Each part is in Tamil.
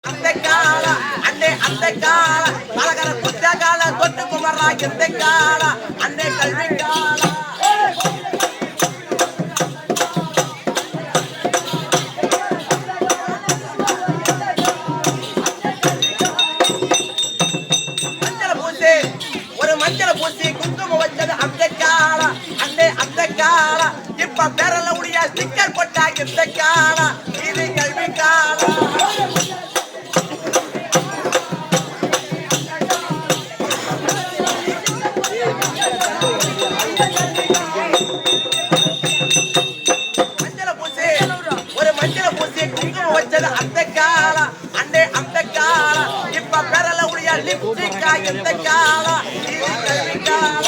அந்த கால அண்ணே அந்த கால பலகர குத்த கால தொட்டு குமரா இந்த கால அண்ணே கல்வி கால மஞ்சள் பூசி குங்குமம் வச்சது அந்த கால அண்ணே அந்த கால இப்ப பேரல உடைய ஸ்டிக்கர் போட்டா இந்த கால இது கல்வி கால மஞ்சள் பூசி குங்குமம் வச்சது அந்த கால அண்ணே அந்த கால இப்ப பேரல உடைய லிப்ஸ்டிக்கா இந்த கால இது கல்வி கால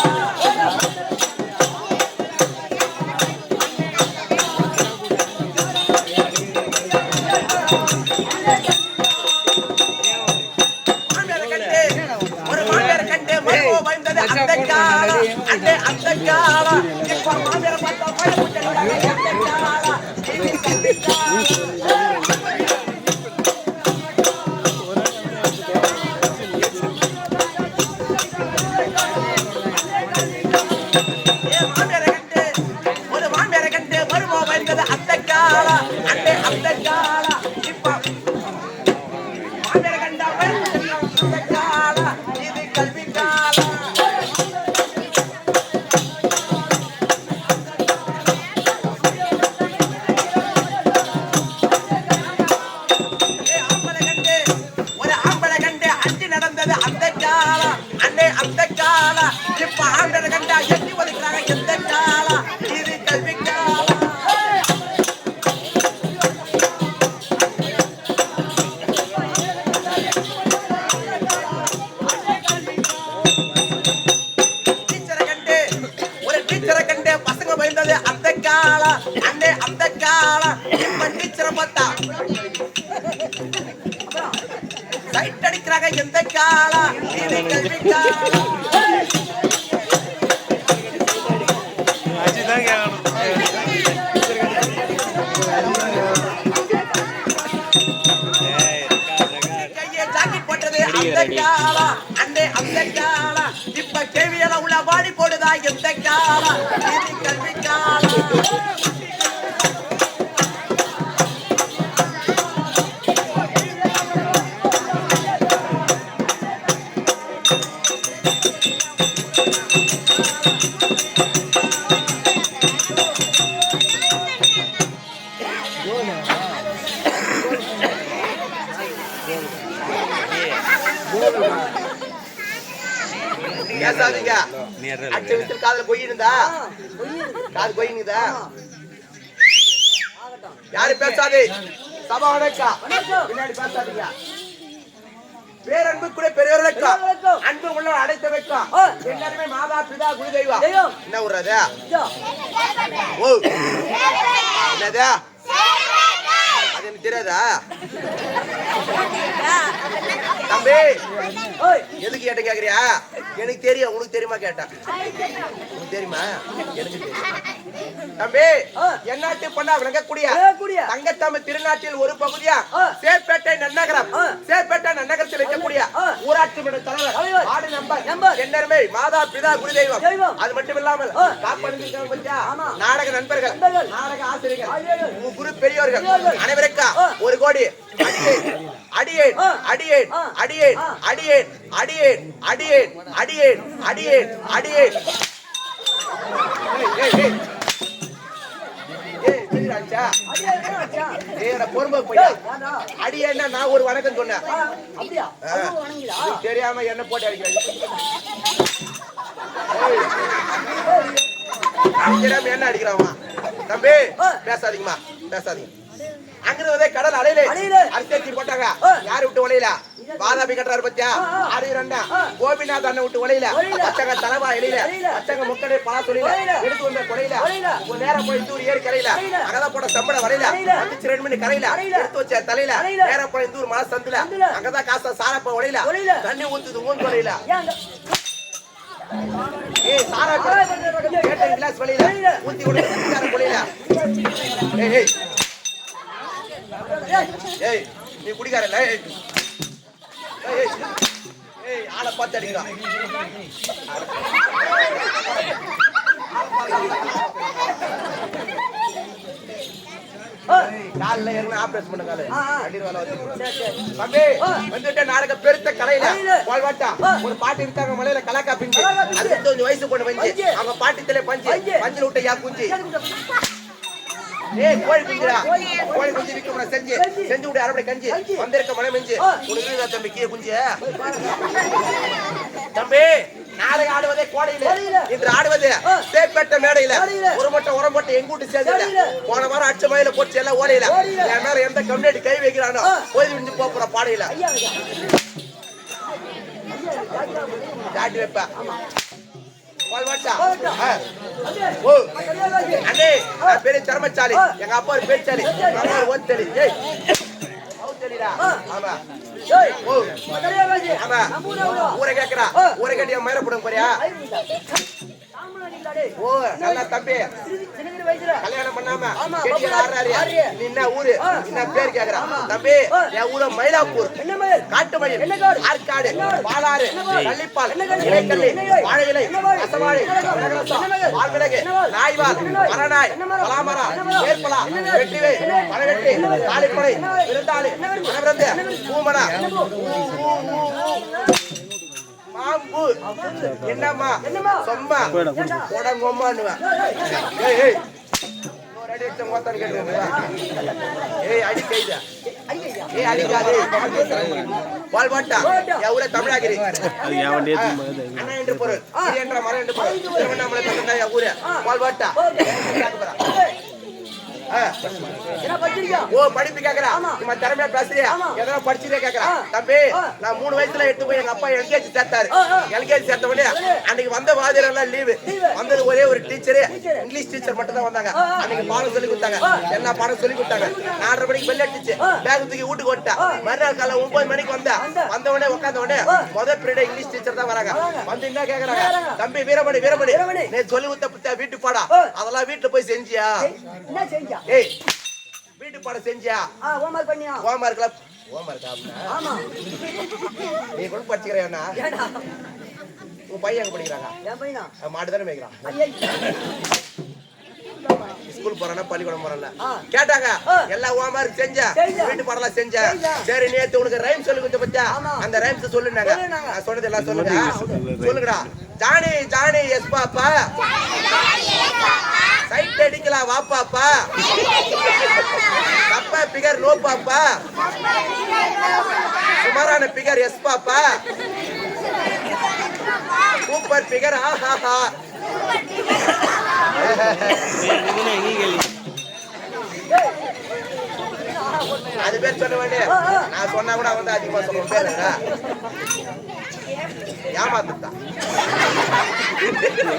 அந்த கால அண்ணே அந்த கால இப்ப மாமியார பார்த்தா பயப்பட்டாங்க அந்த கால இது கல்வி கால எந்த கால இது கல்வி கால கையை ஜாக்கெட் போட்டது அந்த கால அண்ணே அந்த கால இப்ப கேவியல உள்ள பாடி போடுதா எந்த கால இது கல்வி கால பேசாதீங்க. அச்ச விட்டு காதுல கொய்யிருந்தா காது கொய்யுதா யாரு பேசாதே சபா வணக்கா பின்னாடி பேசாதீங்க. பேரன்பு கூட பெரியவர்களுக்கு அன்பு உள்ள அடைத்த வைக்கும் எல்லாருமே மாதா பிதா குரு தெய்வம் என்ன விடுறது ஓ என்னதா அது எனக்கு தெரியாதா தம்பி எதுக்கு கேட்ட கேக்குறியா எனக்கு தெரியும் உனக்கு தெரியுமா கேட்டேன் உனக்கு தெரியுமா எனக்கு தெரியும் தம்பி என்னாட்டு பண்ணா விளங்கக்கூடிய தங்கத்தமிழ் திருநாட்டில் ஒரு பகுதியா சேப்பேட்டை நன்னகரம் சேப்பேட்டை நன்னகரத்தில் இருக்கக்கூடிய ஊராட்சி மன்ற தலைவர் வார்டு நம்பர் எல்லாருமே மாதா பிதா குரு தெய்வம் அது மட்டும் இல்லாமல் காப்பணிக்காக நாடக நண்பர்கள் நாடக ஆசிரியர்கள் குரு பெரியோர்கள் அனைவருக்கா 1 கோடி அடியேன் அடியேன் அடியேன் அடியேன் அடியேன் அடியேன் அடியேன் அடியேன் அடியேன் அடியேன்னா நான் ஒரு வணக்கம் சொன்னேன் தெரியாம என்ன போட்டு அடிக்கிறேன் என்ன அடிக்கிறான் தம்பி பேசாதீங்கம்மா பேசாதீங்க அங்கிருந்ததே கடல் அலையிலே அரிசி போட்டாங்க யாரு விட்டு ஒலையில பாதாபி கட்டுறாரு பத்தியா ஆரியரண்ணா கோபிநாத் அண்ணன் விட்டு ஒலையில பச்சங்க தலவா எலியில பச்சங்க முக்கடை பல தொழில எடுத்து வந்த கொலையில ஒரு நேரம் போய் தூர் ஏறி கரையில அங்கத போட்ட சம்பள வரையில 2 மணி கரையில எடுத்து வச்ச தலையில நேரம் போய் தூர் மலை சந்துல அங்கதான் காசா சாரப்ப ஒலையில தண்ணி ஊத்துது ஊன் கொலையில ஏய் சாரா கேட்ட கிளாஸ் வலையில ஊத்தி கொடுத்து கொலையில ஏய் ஏய் நீ குடிக்காரல்ல ஏய் ஆளை பார்த்து அடிக்கிறான் காலில் ஏறினா ஆபரேஷன் பண்ணுங்க தம்பி வந்துட்டு நாளைக்கு பெருத்த கடையில வாழ்வாட்டா ஒரு பாட்டி இருக்காங்க மலையில கலாக்கா பிஞ்சு 65 வயசு பொண்ணு பஞ்சு அவங்க பாட்டித்திலே பஞ்சில் விட்ட யா குஞ்சு ஏய் கோழி குஞ்சுடா கோழி குஞ்சு விற்க செஞ்சு விட்டு அரைப்படை கஞ்சி வந்திருக்க மலை மெஞ்சு உனக்கு தம்பி கீழே குஞ்சு தம்பி நாளைக்கு ஆடுவதே கோடையில இன்று ஆடுவது சேப்பேட்ட மேடையில ஒரு மட்டை உரம் போட்டு எங்கூட்டு சேர்ந்து போன வாரம் அடிச்ச மயில போட்டு எல்லாம் ஓடையில என் மேல எந்த கம்யூனிட்டி கை வைக்கிறானோ போய் விஞ்சு போற பாடையில காட்டி வைப்ப பெரிய திறமச்சாலி எங்க அப்பா ஒரு பேச்சாலி ஓத்தலி ஊரை கேக்குறா ஊரை கேட்டு என் மயில போடுங்க பாரியா ஓ நல்லா தம்பி கல்யாணம் பண்ணாம நீ என்ன ஊரு என்ன பேர் கேக்குறா தம்பி என் ஊர மயிலாப்பூர் காட்டு மயில் ஆற்காடு பாலாறு கள்ளிப்பால் இலைக்கல்லி வாழையிலை அசவாழை வாழ்விலகு நாய்வால் மரநாய் பலாமரா ஏற்பலா வெற்றிவை பழவெட்டி தாலிப்படை விருந்தாளி மனவிருந்து பூமனா மாம்பு என்னம்மா சொம்மா உடங்கம்மான்னுவேன் தமிழாகிரி அண்ணா என்று பொருள் என்ற மரம் என்று பொருள் திருவண்ணாமலை தந்தா ஊரு வாழ்வாட்டா ஓ படிப்பு கேக்குறா நம்ம திறமையா பேசுறியா எதனா படிச்சுட்டே கேக்குறா தம்பி நான் 3 வயசுல எடுத்து போய் எங்க அப்பா எல்கேஜி சேர்த்தாரு எல்கேஜி சேர்த்த உடனே அன்னைக்கு வந்த வாதியர் எல்லாம் லீவு வந்தது ஒரே ஒரு டீச்சர் இங்கிலீஷ் டீச்சர் மட்டும் தான் வந்தாங்க அன்னைக்கு பாடம் சொல்லி கொடுத்தாங்க என்ன பாடம் சொல்லி கொடுத்தாங்க 4:30 மணிக்கு பெல் அடிச்சு பேக் தூக்கி வீட்டுக்கு ஓட்டா மறுநாள் காலை 9 மணிக்கு வந்த உடனே உட்கார்ந்த உடனே முதல் பீரியட் இங்கிலீஷ் டீச்சர் தான் வராங்க வந்து என்ன கேக்குறாங்க தம்பி வீரமணி நீ சொல்லி கொடுத்த வீட்டு பாடம் அதெல்லாம் வீட்டுல போய் செஞ்சியா என்ன செஞ்சா ஏய் வீட்டு பாடம் செஞ்சியா ஹோம்வொர்க் பண்ணியா ஹோம்வொர்க்ல ஹோம்வொர்க் ஆமா நீ கூட படிச்சுக்கறேன்னா உன் பையன் எங்க படிக்கறாங்க என் பையனா மாடு தான மேய்க்கறான் ஸ்கூல் போறானா பள்ளிக்கூடம் போறானா கேட்டாங்க எல்லா ஹோம்வொர்க் செஞ்சா வீட்டு பாடலாம் செஞ்சா சரி நேத்து உனக்கு ரைம் சொல்லி கொடுத்த பத்தியா அந்த ரைம்ஸ் சொல்லுனாங்க நான் சொன்னது எல்லாம் சொல்லுங்கடா ஜானி எஸ் பாப்பா சைட் அடிக்கலாம் வா பாப்பா தப்பா பிகர் நோ பாப்பா சுமாரான பிகர் எஸ் பாப்பா சூப்பர் பிகர் ஆஹா அது பேர் சொல்ல வேண்டிய நான் சொன்னா கூட வந்து அதிகமா சொல்ல பேருங்க ஏமாத்துதான்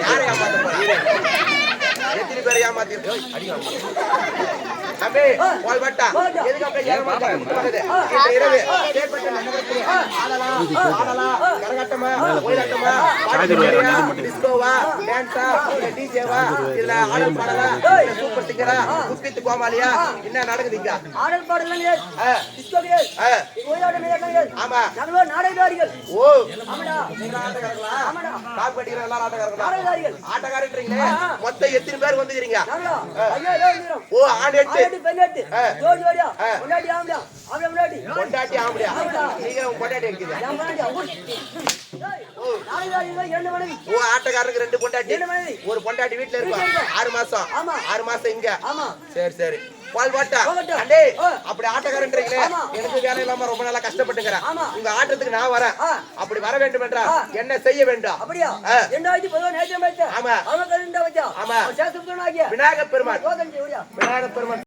யாரை ஏமாத்த எத்தனை பேர் ஏமாத்திருக்கு தம்பி வாழ்வாட்டா எதுக்கு இரவு கரகாட்டமா ஒயிலாட்டமா டிஸ்கோவா டான்ஸா டிஜேவா இல்ல ஆடல் பாடலா சூப்பர் சிங்கரா குப்பித்து கோமாளியா என்ன நடக்குதுங்க ஆடல் பாடல் டிஸ்கோ ஆமா நாடகதாரிகள் ஓ ஆமாடா ஆமாடா காப் கட்டிக்கிற எல்லாரும் ஆட்டக்காரங்களா ஆட்டக்காரன்றீங்களே மொத்தம் எத்தனை பேர் வந்துக்கிறீங்க ஓ ஆணெட்டு பெண்ணெட்டு ஜோடி ஜோடியா பொண்டாட்டி ஆம்பளா ஆம்பளா பொண்டாட்டி ஆம்பளா நீங்க பொண்டாட்டி இருக்குது ஓ ஆட்டக்காரனுக்கு 2 பொண்டாட்டி ஒரு பொண்டாட்டி வீட்டுல இருப்பா 6 மாசம் 6 மாசம் இங்க சரி பால் வாட்டா அண்டே அப்படி ஆட்டக்காரன்றீங்களே எனக்கு வேலை இல்லாம ரொம்ப நாளா கஷ்டப்பட்டுக்கிறேன் உங்க ஆட்டத்துக்கு நான் வரேன் அப்படி வர வேண்டும் என்றா என்ன செய்ய வேண்டும் அப்படியா 2010 நேற்று ஆமா விநாயகர் பெருமாள்